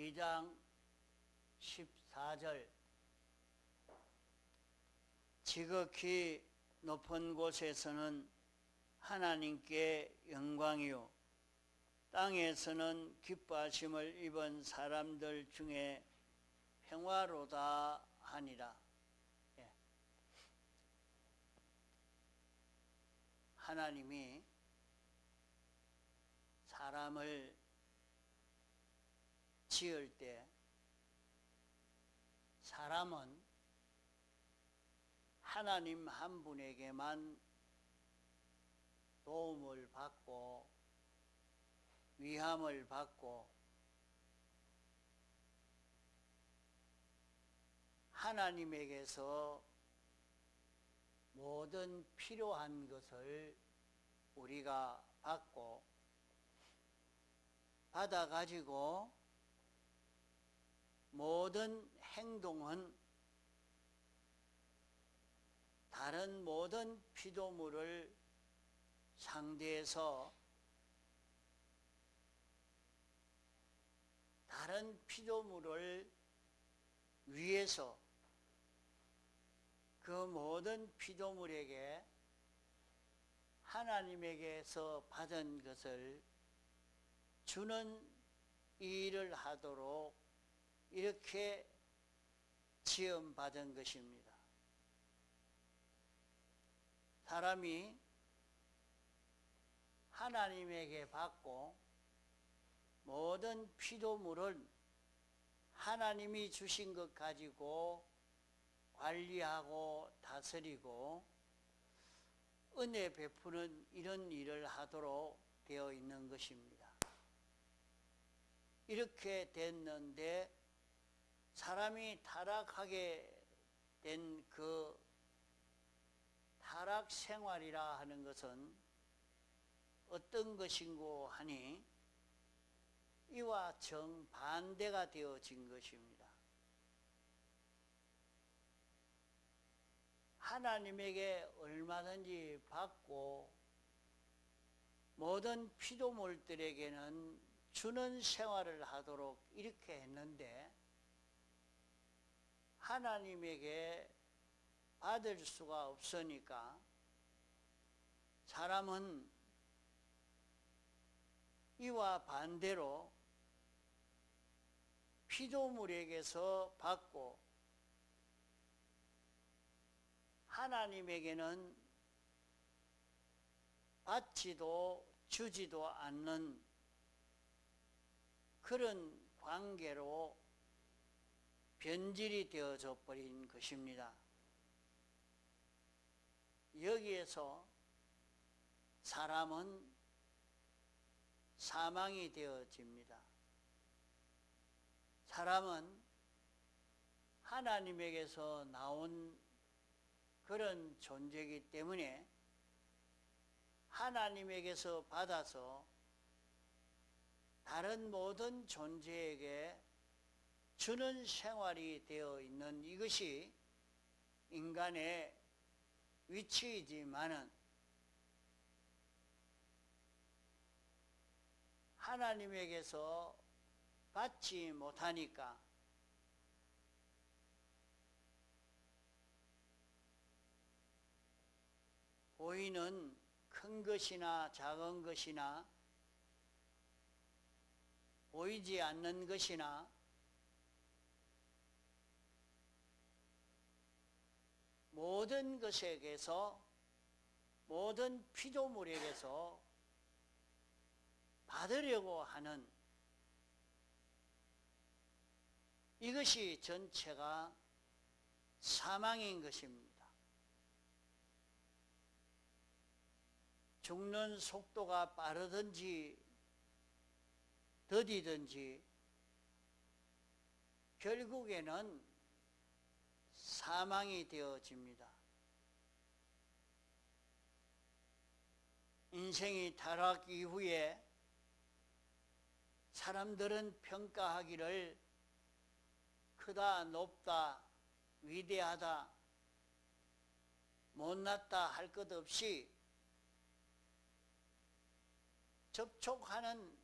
2장 14절 지극히 높은 곳에서는 하나님께 영광이요 땅에서는 기뻐하심을 입은 사람들 중에 평화로다 하니라. 하나님이 사람을 지을 때 사람은 하나님 한 분에게만 도움을 받고 위함을 받고 하나님에게서 모든 필요한 것을 우리가 받고 받아가지고 모든 행동은 다른 모든 피조물을 상대해서 다른 피조물을 위해서 그 모든 피조물에게 하나님에게서 받은 것을 주는 일을 하도록 이렇게 지음받은 것입니다. 사람이 하나님에게 받고 모든 피조물은 하나님이 주신 것 가지고 관리하고 다스리고 은혜 베푸는 이런 일을 하도록 되어 있는 것입니다. 이렇게 됐는데 사람이 타락하게 된 그 타락 생활이라 하는 것은 어떤 것인고 하니 이와 정반대가 되어진 것입니다. 하나님에게 얼마든지 받고 모든 피조물들에게는 주는 생활을 하도록 이렇게 했는데 하나님에게 받을 수가 없으니까 사람은 이와 반대로 피조물에게서 받고 하나님에게는 받지도 주지도 않는 그런 관계로 변질이 되어져 버린 것입니다. 여기에서 사람은 사망이 되어집니다. 사람은 하나님에게서 나온 그런 존재이기 때문에 하나님에게서 받아서 다른 모든 존재에게 주는 생활이 되어 있는 이것이 인간의 위치이지만은 하나님에게서 받지 못하니까 보이는 큰 것이나 작은 것이나 보이지 않는 것이나 모든 것에게서 모든 피조물에게서 받으려고 하는 이것이 전체가 사망인 것입니다. 죽는 속도가 빠르든지 더디든지 결국에는 사망이 되어집니다. 인생이 타락 이후에 사람들은 평가하기를 크다, 높다, 위대하다, 못났다 할 것 없이 접촉하는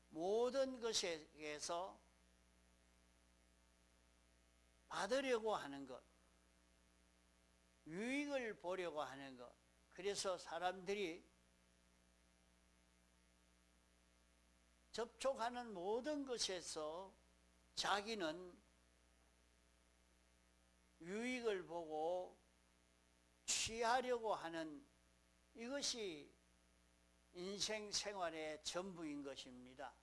모든 것에서 받으려고 하는 것, 유익을 보려고 하는 것. 그래서 사람들이 접촉하는 모든 것에서 자기는 유익을 보고 취하려고 하는 이것이 인생 생활의 전부인 것입니다.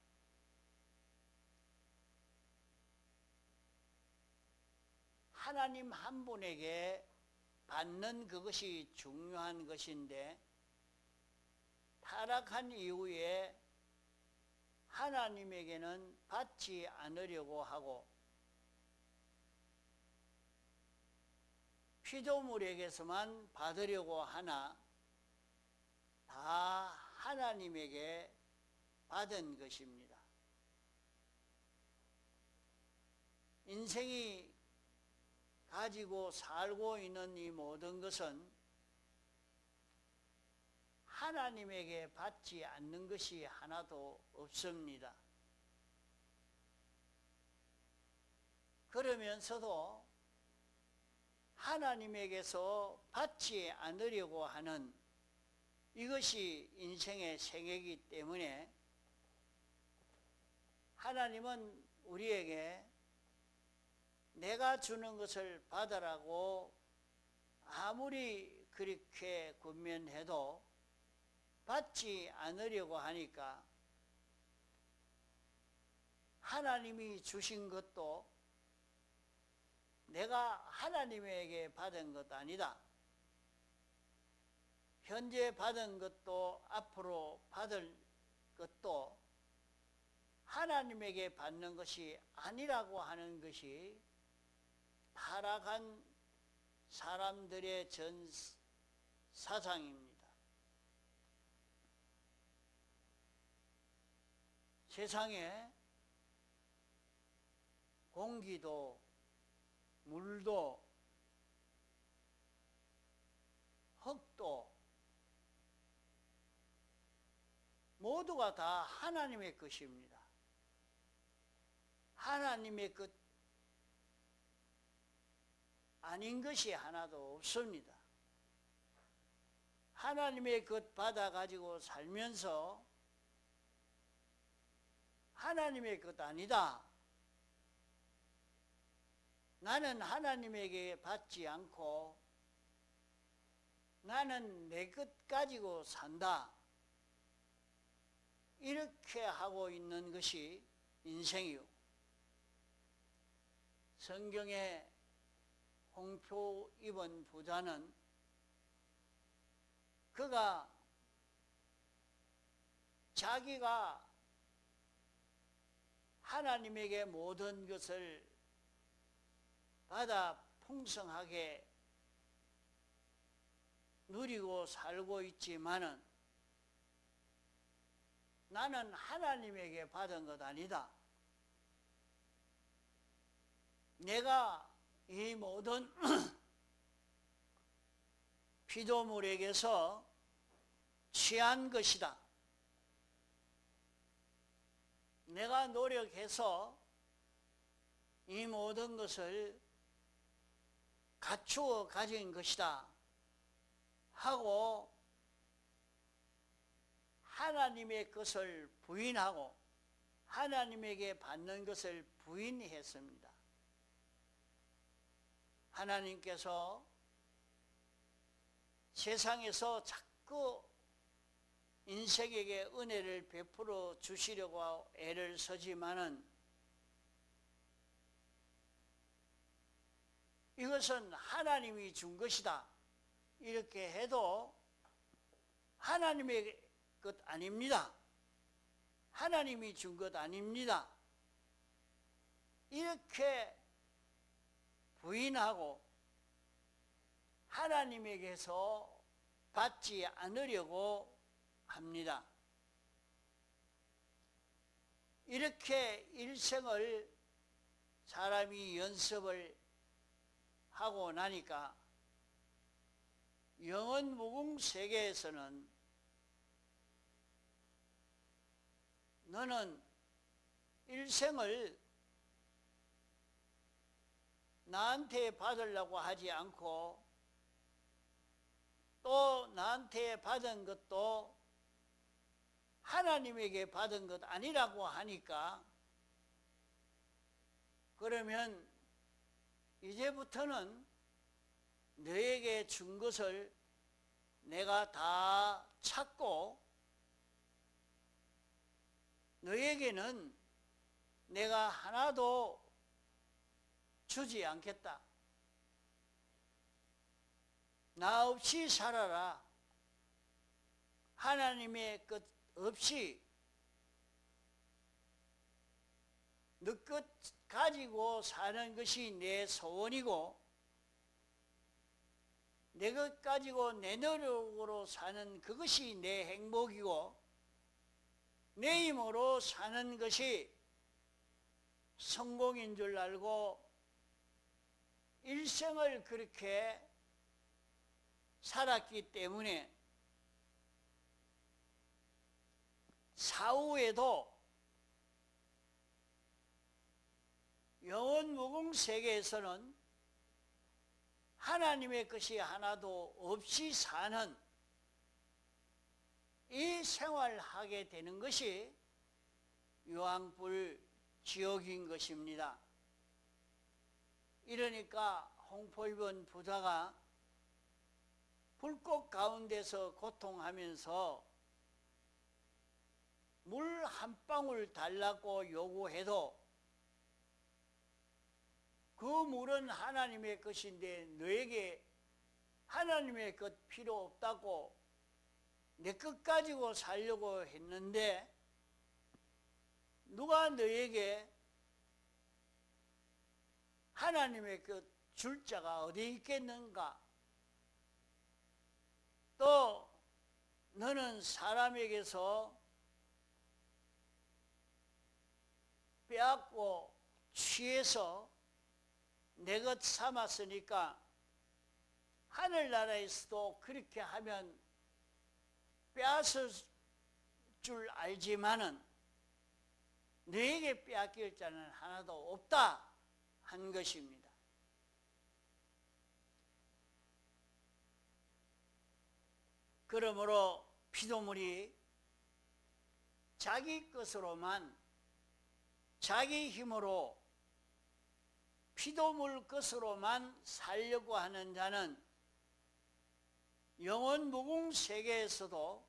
하나님 한 분에게 받는 그것이 중요한 것인데 타락한 이후에 하나님에게는 받지 않으려고 하고 피조물에게서만 받으려고 하나 다 하나님에게 받은 것입니다. 인생이 가지고 살고 있는 이 모든 것은 하나님에게 받지 않는 것이 하나도 없습니다. 그러면서도 하나님에게서 받지 않으려고 하는 이것이 인생의 생애이기 때문에 하나님은 우리에게 내가 주는 것을 받으라고 아무리 그렇게 권면해도 받지 않으려고 하니까 하나님이 주신 것도 내가 하나님에게 받은 것 아니다. 현재 받은 것도 앞으로 받을 것도 하나님에게 받는 것이 아니라고 하는 것이 타락한 사람들의 전 사상입니다. 세상에 공기도 물도 흙도 모두가 다 하나님의 것입니다. 하나님의 것 아닌 것이 하나도 없습니다. 하나님의 것 받아가지고 살면서 하나님의 것 아니다. 나는 하나님에게 받지 않고 나는 내 것 가지고 산다. 이렇게 하고 있는 것이 인생이요. 성경에 홍표 입은 부자는 그가 자기가 하나님에게 모든 것을 받아 풍성하게 누리고 살고 있지만은 나는 하나님에게 받은 것 아니다. 내가 이 모든 피조물에게서 취한 것이다. 내가 노력해서 이 모든 것을 갖추어 가진 것이다 하고 하나님의 것을 부인하고 하나님에게 받는 것을 부인했습니다. 하나님께서 세상에서 자꾸 인생에게 은혜를 베풀어 주시려고 애를 쓰지만은 이것은 하나님이 준 것이다. 이렇게 해도 하나님의 것 아닙니다. 하나님이 준 것 아닙니다. 이렇게 부인하고 하나님에게서 받지 않으려고 합니다. 이렇게 일생을 사람이 연습을 하고 나니까 영원 무궁 세계에서는 너는 일생을 나한테 받으려고 하지 않고 또 나한테 받은 것도 하나님에게 받은 것 아니라고 하니까, 그러면 이제부터는 너에게 준 것을 내가 다 찾고 너에게는 내가 하나도 주지 않겠다. 나 없이 살아라. 하나님의 것 없이 너 것 가지고 사는 것이 내 소원이고, 내 것 가지고 내 노력으로 사는 그것이 내 행복이고, 내 힘으로 사는 것이 성공인 줄 알고 일생을 그렇게 살았기 때문에 사후에도 영원 무궁 세계에서는 하나님의 것이 하나도 없이 사는 이 생활하게 되는 것이 유황불 지옥인 것입니다. 이러니까 홍포 입은 부자가 불꽃 가운데서 고통하면서 물 한 방울 달라고 요구해도 그 물은 하나님의 것인데 너에게 하나님의 것 필요 없다고 내 것 가지고 살려고 했는데, 누가 너에게 하나님의 것 줄 자가 어디 있겠는가? 또 너는 사람에게서 빼앗고 취해서 내 것 삼았으니까 하늘나라에서도 그렇게 하면 빼앗을 줄 알지만은 너에게 빼앗길 자는 하나도 없다 한 것입니다. 그러므로 피조물이 자기 것으로만, 자기 힘으로 피조물 것으로만 살려고 하는 자는 영원 무궁 세계에서도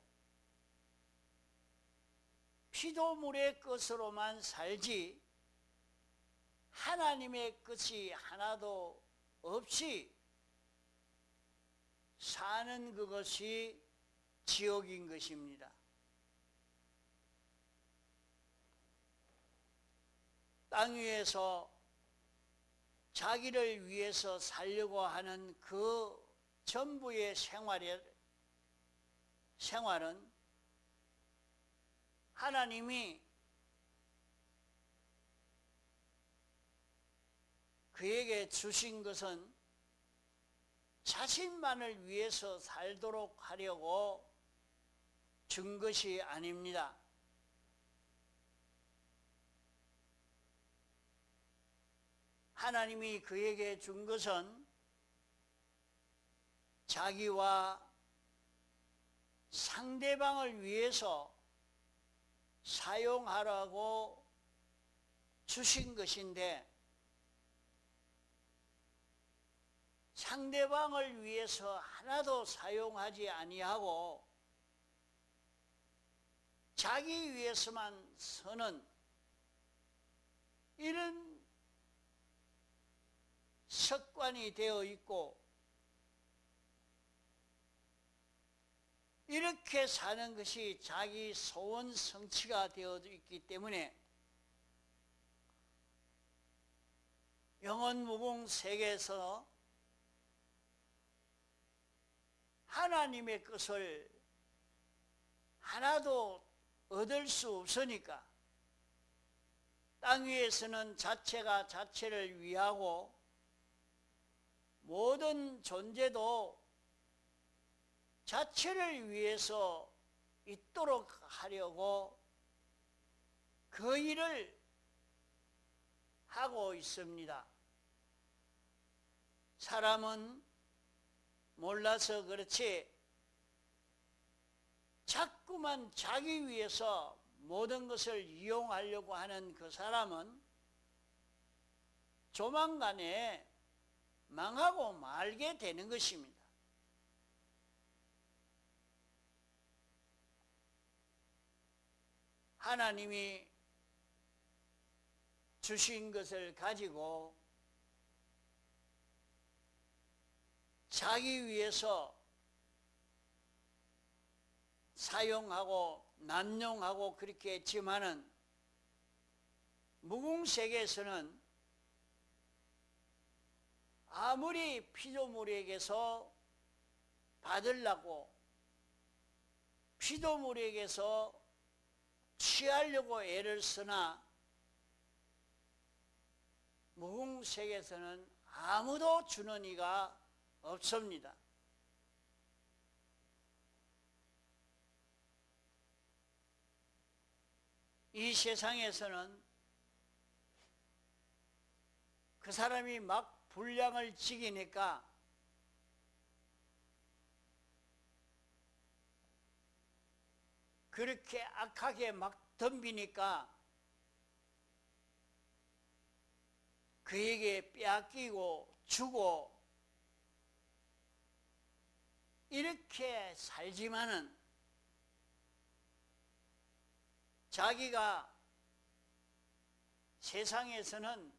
피조물의 것으로만 살지 하나님의 것이 하나도 없이 사는 그것이 지옥인 것입니다. 땅 위에서 자기를 위해서 살려고 하는 그 전부의 생활은 하나님이 그에게 주신 것은 자신만을 위해서 살도록 하려고 준 것이 아닙니다. 하나님이 그에게 준 것은 자기와 상대방을 위해서 사용하라고 주신 것인데, 상대방을 위해서 하나도 사용하지 아니하고 자기 위해서만 서는 이런 습관이 되어 있고, 이렇게 사는 것이 자기 소원 성취가 되어 있기 때문에 영원 무궁 세계에서 하나님의 것을 하나도 얻을 수 없으니까 땅 위에서는 자체가 자체를 위하고 모든 존재도 자체를 위해서 있도록 하려고 그 일을 하고 있습니다. 사람은 몰라서 그렇지 자꾸만 자기 위해서 모든 것을 이용하려고 하는 그 사람은 조만간에 망하고 말게 되는 것입니다. 하나님이 주신 것을 가지고 자기 위해서 사용하고 남용하고 그렇게 했지만은 무궁세계에서는 아무리 피조물에게서 받으려고 피조물에게서 취하려고 애를 쓰나 무궁세계에서는 아무도 주는 이가 없습니다. 이 세상에서는 그 사람이 막 분량을 지기니까 그렇게 악하게 막 덤비니까 그에게 빼앗기고 주고 이렇게 살지만은 자기가 세상에서는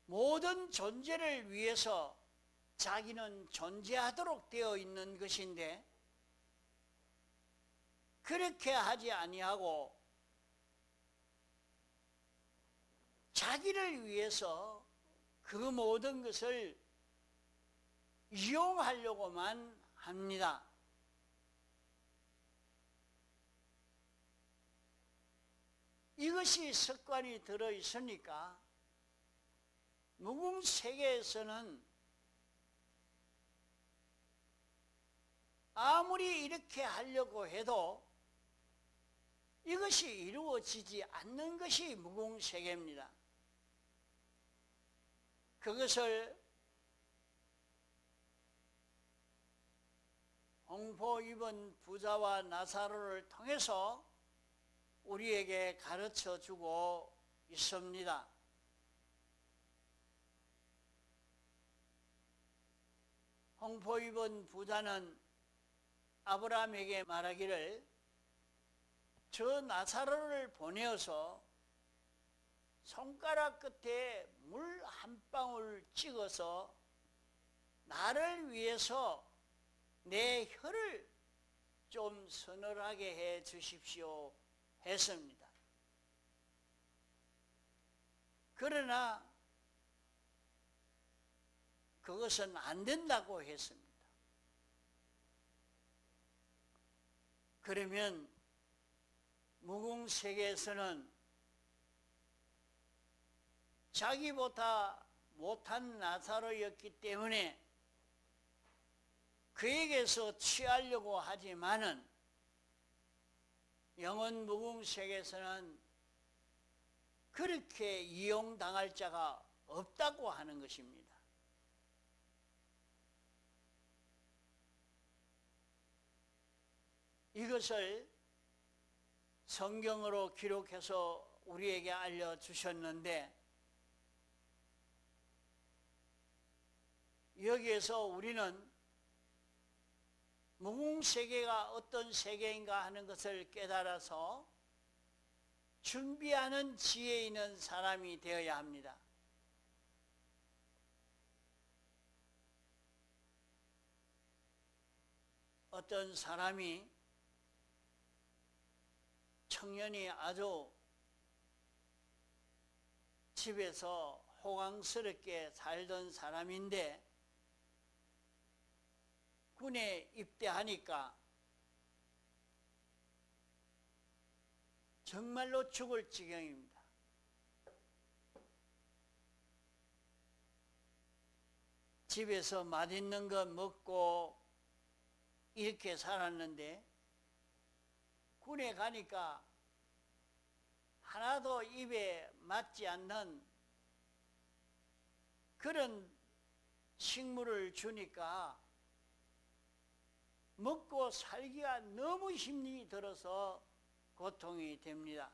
모든 존재를 위해서 자기는 존재하도록 되어 있는 것인데 그렇게 하지 아니하고 자기를 위해서 그 모든 것을 이용하려고만 합니다. 이것이 습관이 들어있으니까 무궁세계에서는 아무리 이렇게 하려고 해도 이것이 이루어지지 않는 것이 무궁세계입니다. 그것을 홍포 입은 부자와 나사로를 통해서 우리에게 가르쳐 주고 있습니다. 홍포 입은 부자는 아브라함에게 말하기를 저 나사로를 보내어서 손가락 끝에 물 한 방울 찍어서 나를 위해서 내 혀를 좀 서늘하게 해 주십시오 했습니다. 그러나 그것은 안 된다고 했습니다. 그러면 무궁세계에서는 자기보다 못한 나사로였기 때문에 그에게서 취하려고 하지만은 영원 무궁세계에서는 그렇게 이용당할 자가 없다고 하는 것입니다. 이것을 성경으로 기록해서 우리에게 알려주셨는데 여기에서 우리는 무궁세계가 어떤 세계인가 하는 것을 깨달아서 준비하는 지혜 있는 사람이 되어야 합니다. 어떤 사람이 청년이 아주 집에서 호강스럽게 살던 사람인데 군에 입대하니까 정말로 죽을 지경입니다. 집에서 맛있는 거 먹고 이렇게 살았는데 군에 가니까 하나도 입에 맞지 않는 그런 식물을 주니까 먹고 살기가 너무 힘이 들어서 고통이 됩니다.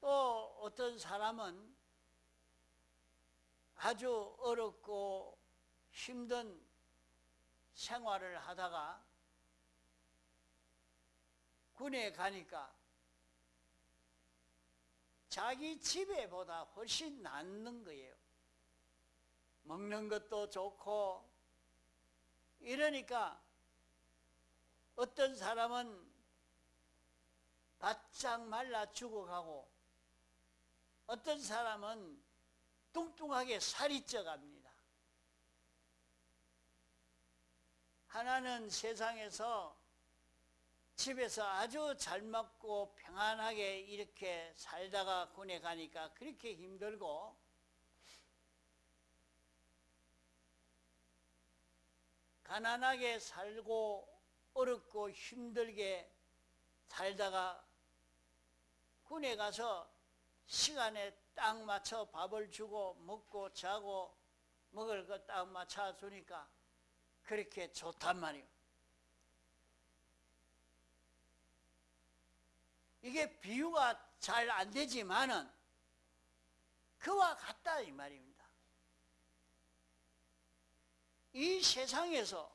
또 어떤 사람은 아주 어렵고 힘든 생활을 하다가 군에 가니까 자기 집에보다 훨씬 낫는 거예요. 먹는 것도 좋고 이러니까 어떤 사람은 바짝 말라 죽어가고 어떤 사람은 뚱뚱하게 살이 쪄갑니다. 하나는 세상에서 집에서 아주 잘 먹고 평안하게 이렇게 살다가 군에 가니까 그렇게 힘들고, 가난하게 살고 어렵고 힘들게 살다가 군에 가서 시간에 딱 맞춰 밥을 주고 먹고 자고 먹을 거 딱 맞춰 주니까 그렇게 좋단 말이에요. 이게 비유가 잘 안 되지만은 그와 같다 이 말입니다. 이 세상에서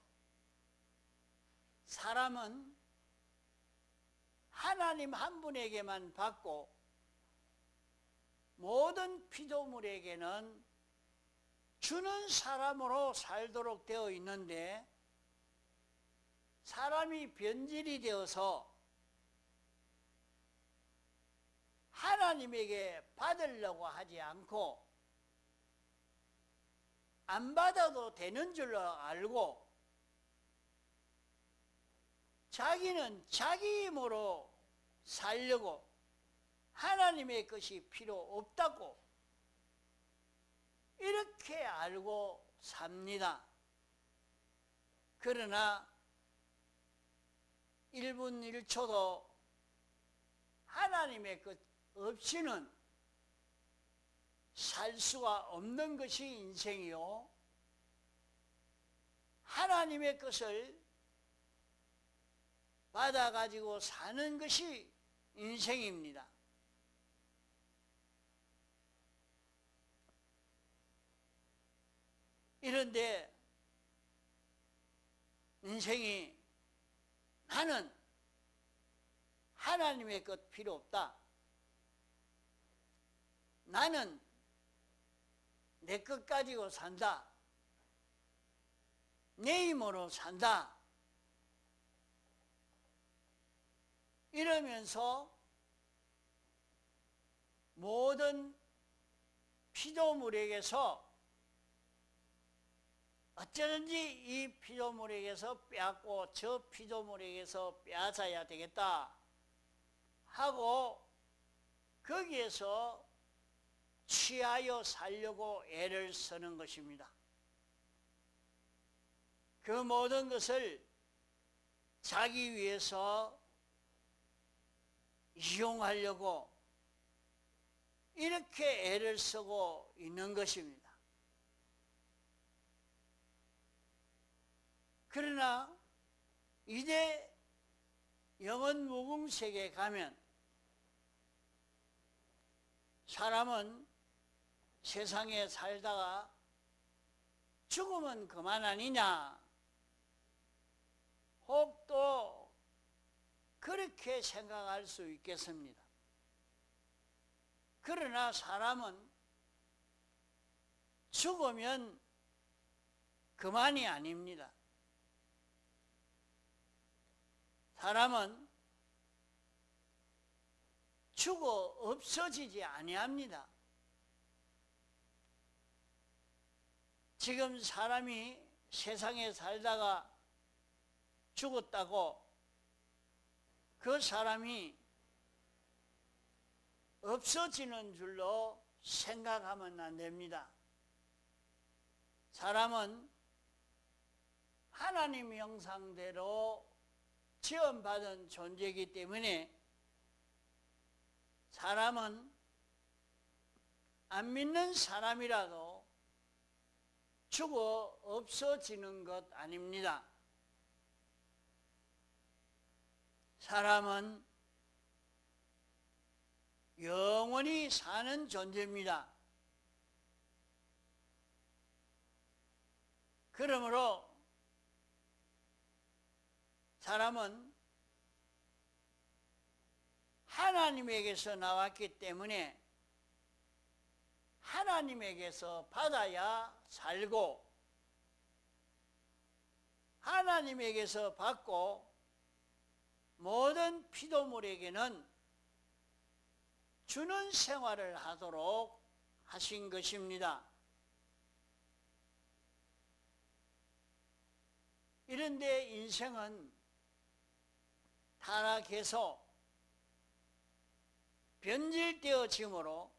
사람은 하나님 한 분에게만 받고 모든 피조물에게는 주는 사람으로 살도록 되어 있는데, 사람이 변질이 되어서 하나님에게 받으려고 하지 않고 안 받아도 되는 줄로 알고 자기는 자기 힘으로 살려고 하나님의 것이 필요 없다고 이렇게 알고 삽니다. 그러나 1분 1초도 하나님의 것 없이는 살 수가 없는 것이 인생이요, 하나님의 것을 받아가지고 사는 것이 인생입니다. 이런데 인생이 나는 하나님의 것 필요 없다, 나는 내 것 가지고 산다, 내 힘으로 산다, 이러면서 모든 피조물에게서 어쩌든지 이 피조물에게서 빼앗고 저 피조물에게서 빼앗아야 되겠다 하고 거기에서 취하여 살려고 애를 쓰는 것입니다. 그 모든 것을 자기 위해서 이용하려고 이렇게 애를 쓰고 있는 것입니다. 그러나 이제 영원 무궁세계에 가면 사람은 세상에 살다가 죽으면 그만 아니냐, 혹 또 그렇게 생각할 수 있겠습니다. 그러나 사람은 죽으면 그만이 아닙니다. 사람은 죽어 없어지지 아니합니다. 지금 사람이 세상에 살다가 죽었다고 그 사람이 없어지는 줄로 생각하면 안 됩니다. 사람은 하나님 형상대로 지원받은 존재이기 때문에 사람은 안 믿는 사람이라도 죽어 없어지는 것 아닙니다. 사람은 영원히 사는 존재입니다. 그러므로 사람은 하나님에게서 나왔기 때문에 하나님에게서 받아야 살고 하나님에게서 받고 모든 피조물에게는 주는 생활을 하도록 하신 것입니다. 이런데 인생은 타락해서 변질되어짐으로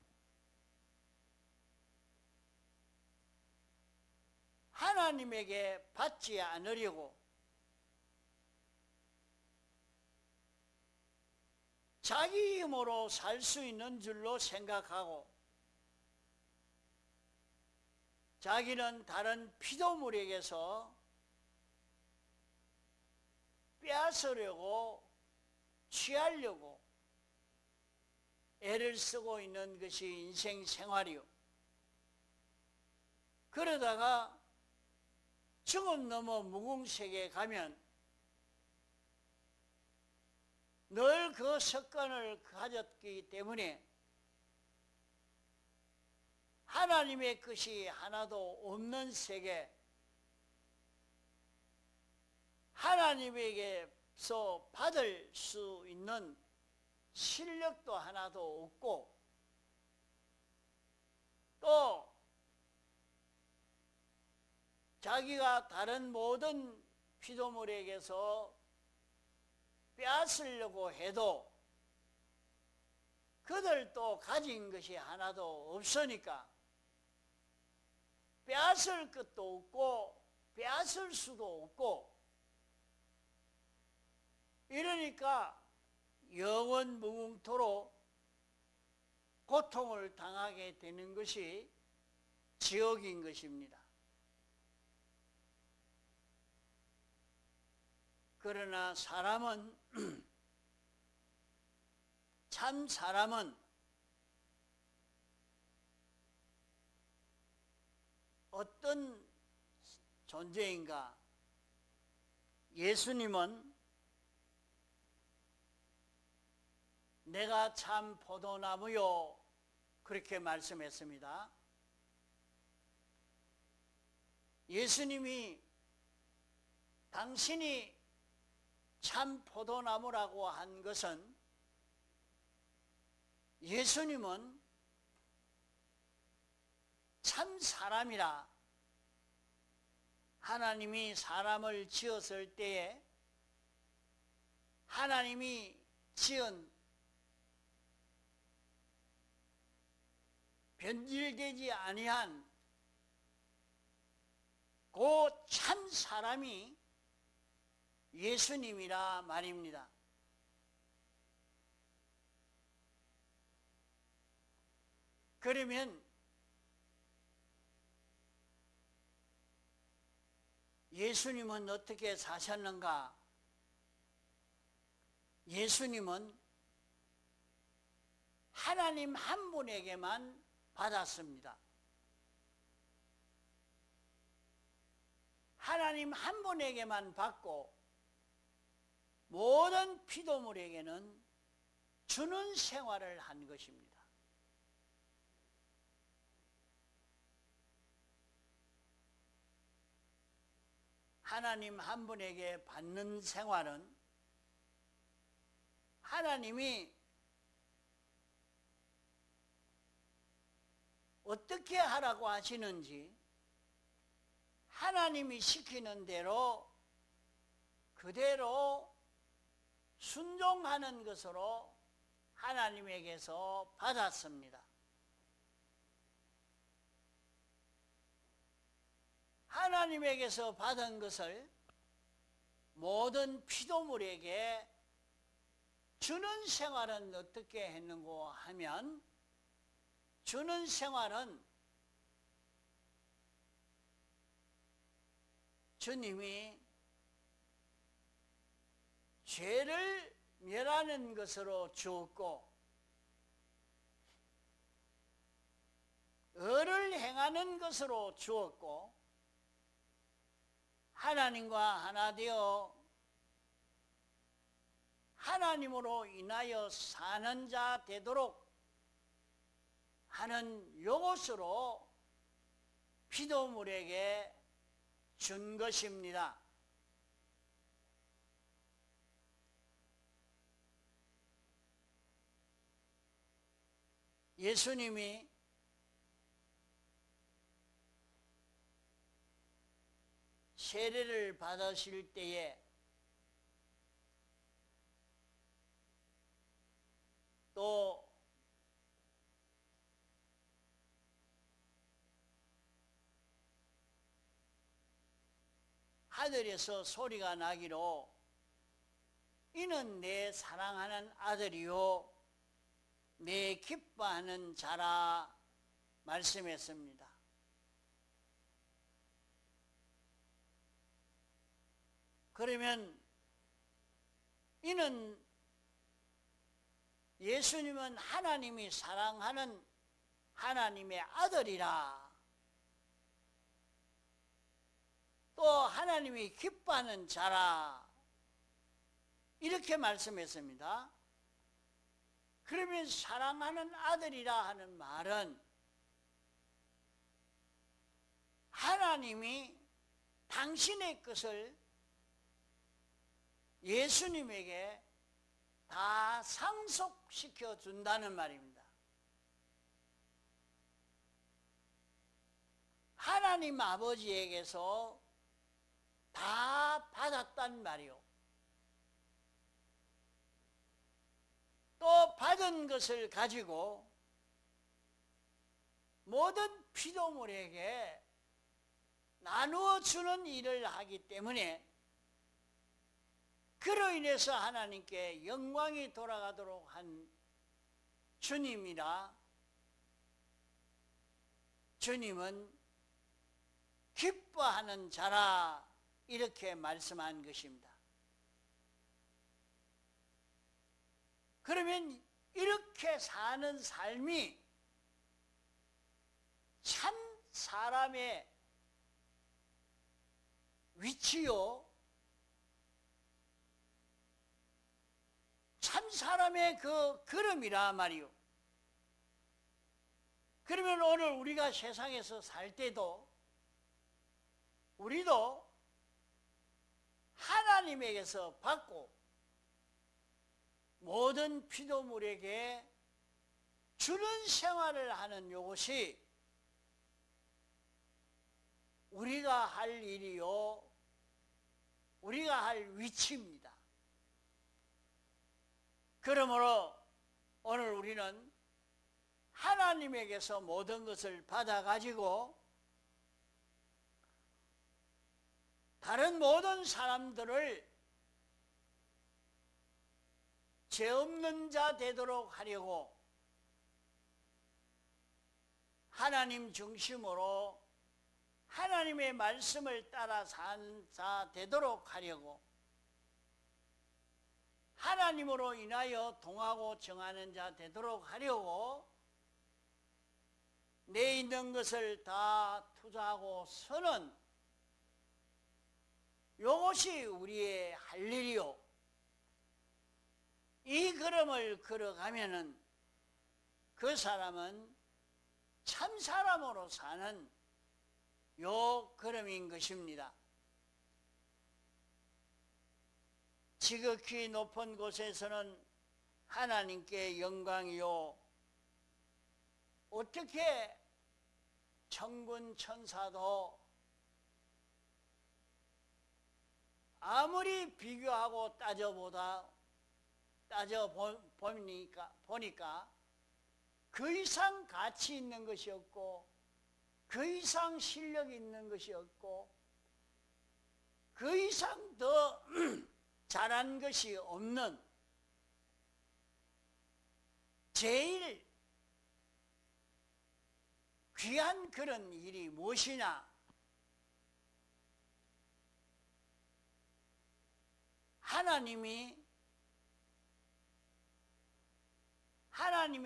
하나님에게 받지 않으려고 자기 힘으로 살 수 있는 줄로 생각하고 자기는 다른 피조물에게서 빼앗으려고 취하려고 애를 쓰고 있는 것이 인생 생활이요. 그러다가 죽음 넘어 무궁세계에 가면 늘 그 습관을 가졌기 때문에 하나님의 것이 하나도 없는 세계, 하나님에게서 받을 수 있는 실력도 하나도 없고 또 자기가 다른 모든 피조물에게서 빼앗으려고 해도 그들도 가진 것이 하나도 없으니까 빼앗을 것도 없고 빼앗을 수도 없고 이러니까 영원 무궁토록 고통을 당하게 되는 것이 지옥인 것입니다. 그러나 사람은 참 사람은 어떤 존재인가? 예수님은 내가 참 포도나무요 그렇게 말씀했습니다. 예수님이 당신이 참 포도나무라고 한 것은 예수님은 참 사람이라 하나님이 사람을 지었을 때에 하나님이 지은 변질되지 아니한 그 참 사람이 예수님이라 말입니다. 그러면 예수님은 어떻게 사셨는가? 예수님은 하나님 한 분에게만 받았습니다. 하나님 한 분에게만 받고 모든 피조물에게는 주는 생활을 한 것입니다. 하나님 한 분에게 받는 생활은 하나님이 어떻게 하라고 하시는지 하나님이 시키는 대로 그대로 순종하는 것으로 하나님에게서 받았습니다. 하나님에게서 받은 것을 모든 피조물에게 주는 생활은 어떻게 했는고 하면, 주는 생활은 주님이 죄를 멸하는 것으로 주었고, 의를 행하는 것으로 주었고, 하나님과 하나 되어 하나님으로 인하여 사는 자 되도록 하는 요것으로 피조물에게 준 것입니다. 예수님이 세례를 받으실 때에 또 하늘에서 소리가 나기로 이는 내 사랑하는 아들이요 내 기뻐하는 자라 말씀했습니다. 그러면 이는 예수님은 하나님이 사랑하는 하나님의 아들이라, 또 하나님이 기뻐하는 자라, 이렇게 말씀했습니다. 그러면 사랑하는 아들이라 하는 말은 하나님이 당신의 것을 예수님에게 다 상속시켜 준다는 말입니다. 하나님 아버지에게서 다 받았단 말이요. 또 받은 것을 가지고 모든 피조물에게 나누어 주는 일을 하기 때문에 그로 인해서 하나님께 영광이 돌아가도록 한 주님이라, 주님은 기뻐하는 자라 이렇게 말씀한 것입니다. 그러면 이렇게 사는 삶이 참 사람의 위치요, 참 사람의 그 걸음이라 말이요. 그러면 오늘 우리가 세상에서 살 때도 우리도 하나님에게서 받고 모든 피조물에게 주는 생활을 하는 이것이 우리가 할 일이요, 우리가 할 위치입니다. 그러므로 오늘 우리는 하나님에게서 모든 것을 받아가지고 다른 모든 사람들을 죄 없는 자 되도록 하려고 하나님 중심으로 하나님의 말씀을 따라 사는 자 되도록 하려고 하나님으로 인하여 동하고 정하는 자 되도록 하려고 내 있는 것을 다 투자하고 서는 이것이 우리의 할 일이요. 이 걸음을 걸어가면은 그 사람은 참 사람으로 사는 요 걸음인 것입니다. 지극히 높은 곳에서는 하나님께 영광이요, 어떻게 천군 천사도 아무리 비교하고 따져보니까 그 이상 가치 있는 것이 없고 그 이상 실력 있는 것이 없고 그 이상 더 잘한 것이 없는 제일 귀한 그런 일이 무엇이냐? 하나님의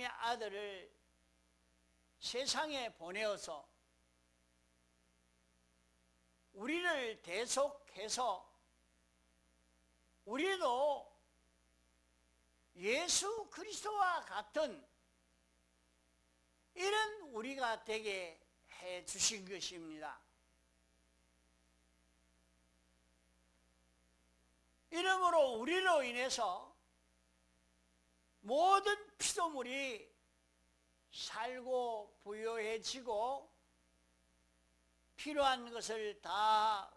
아들을 세상에 보내어서 우리를 대속해서 우리도 예수 그리스도와 같은 이런 우리가 되게 해 주신 것입니다. 이러므로 우리로 인해서 모든 피조물이 살고 부유해지고 필요한 것을 다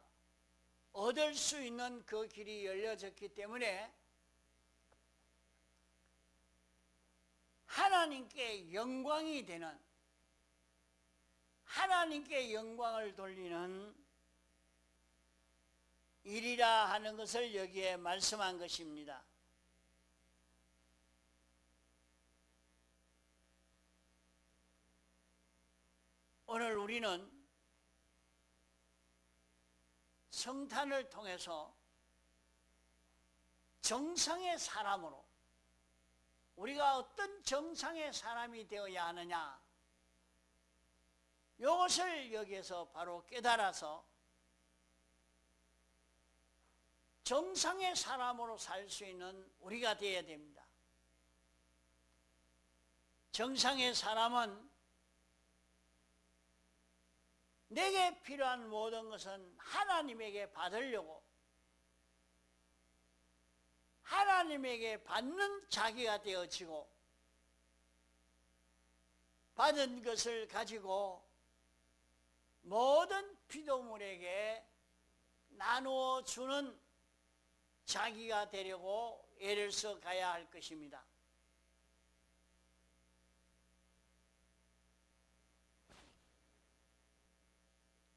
얻을 수 있는 그 길이 열려졌기 때문에 하나님께 영광이 되는, 하나님께 영광을 돌리는 일이라 하는 것을 여기에 말씀한 것입니다. 오늘 우리는 성탄을 통해서 정상의 사람으로, 우리가 어떤 정상의 사람이 되어야 하느냐, 이것을 여기에서 바로 깨달아서 정상의 사람으로 살 수 있는 우리가 되어야 됩니다. 정상의 사람은 내게 필요한 모든 것은 하나님에게 받으려고, 하나님에게 받는 자기가 되어지고, 받은 것을 가지고 모든 피조물에게 나누어 주는 자기가 되려고 애를 써 가야 할 것입니다.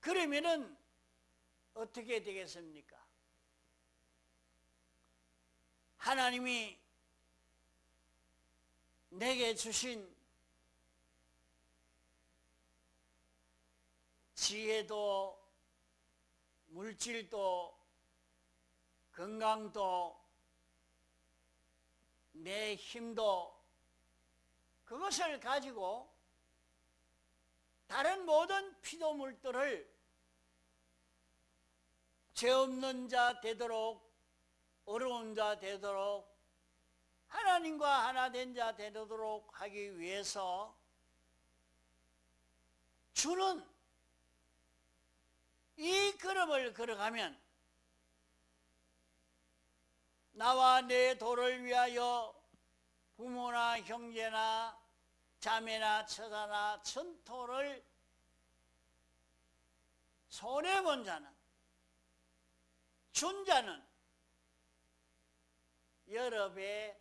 그러면은 어떻게 되겠습니까? 하나님이 내게 주신 지혜도 물질도 건강도 내 힘도 그것을 가지고 다른 모든 피조물들을 죄 없는 자 되도록, 어려운 자 되도록, 하나님과 하나 된 자 되도록 하기 위해서 주는 이 걸음을 걸어가면 나와 내 도를 위하여 부모나 형제나 자매나 처자나 천토를 손해본 자는, 준 자는 여러 배,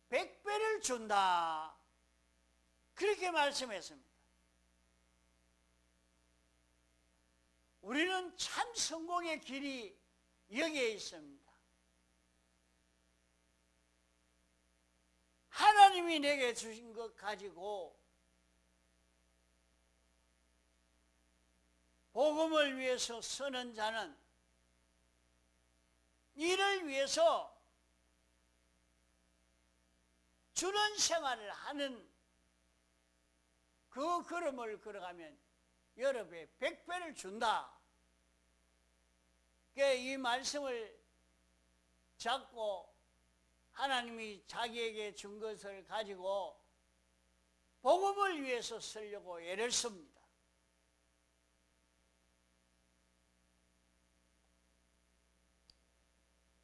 100배를 준다. 그렇게 말씀했습니다. 우리는 참 성공의 길이 여기에 있습니다. 하나님이 내게 주신 것 가지고 복음을 위해서 쓰는 자는 이를 위해서 주는 생활을 하는 그 걸음을 걸어가면 여러 배, 100배를 준다. 이 말씀을 잡고 하나님이 자기에게 준 것을 가지고 복음을 위해서 쓰려고 애를 씁니다.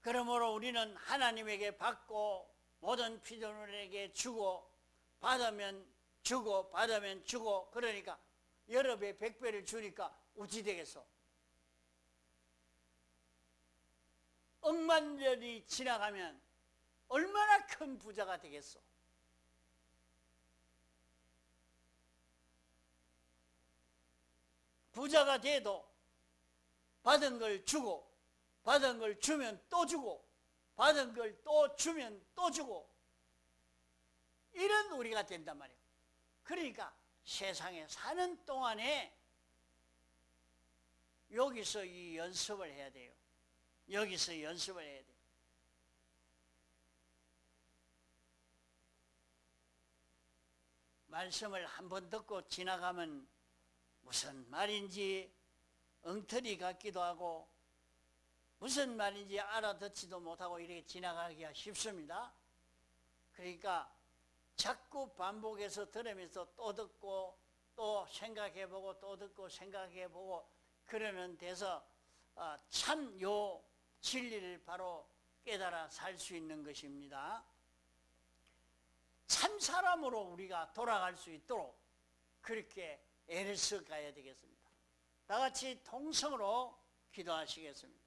그러므로 우리는 하나님에게 받고 모든 피조물에게 주고, 받으면 주고 받으면 주고, 그러니까 여러 배, 100배를 주니까 어찌 되겠어? 억만년이 지나가면 얼마나 큰 부자가 되겠어? 부자가 돼도 받은 걸 주고, 받은 걸 주면 또 주고, 받은 걸 또 주면 또 주고 이런 우리가 된단 말이에요. 그러니까 세상에 사는 동안에 여기서 이 연습을 해야 돼요. 여기서 연습을 해야 돼요. 말씀을 한번 듣고 지나가면 무슨 말인지 엉터리 같기도 하고 무슨 말인지 알아듣지도 못하고 이렇게 지나가기가 쉽습니다. 그러니까 자꾸 반복해서 들으면서 또 듣고 또 생각해보고 또 듣고 생각해보고 그러는 데서 참 요 진리를 바로 깨달아 살 수 있는 것입니다. 참 사람으로 우리가 돌아갈 수 있도록 그렇게 애를 써 가야 되겠습니다. 다 같이 통성으로 기도하시겠습니다.